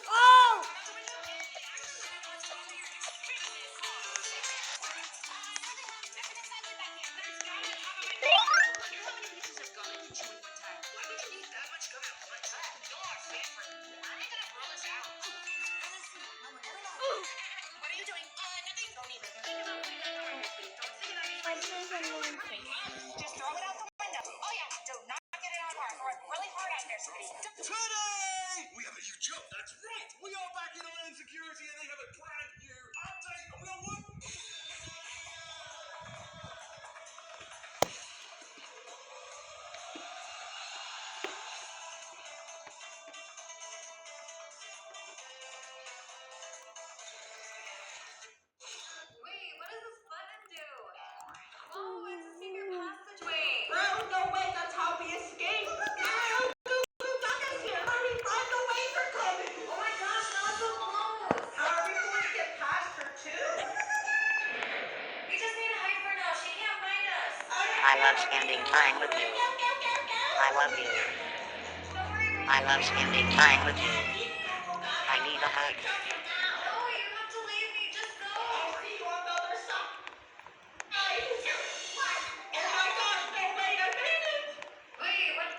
Oh! Today, we have a new job. That's right. We are back in Island Security, and they have a brand new update. And we are what? Wait, what does this button do? Oh, it's a secret passageway. Bro, no way, that's how we escape. Now, duck us here. Hurry, run, the waves are coming. Oh my gosh, now it's so close. How are we going to get past her, too? We just need to hide for now. She can't find us. I love spending time with you. I love you. Don't worry, we're I love spending time with you. I need a hug. No, you have to leave me. Just go. See you on the other side. Oh my gosh, no, wait a minute. Wait, what?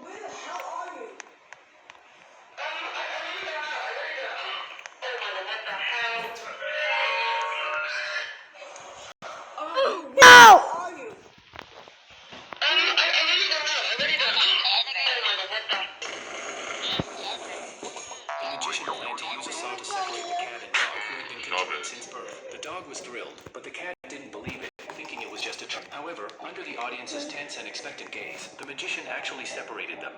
Where the hell are you? No! Are you? The magician planned to use a saw to separate the cat and dog who had been conjoined since birth. The dog was thrilled, but the cat didn't believe it, thinking it was just a trick. However, under the audience's tense and expectant gaze, the magician actually separated them.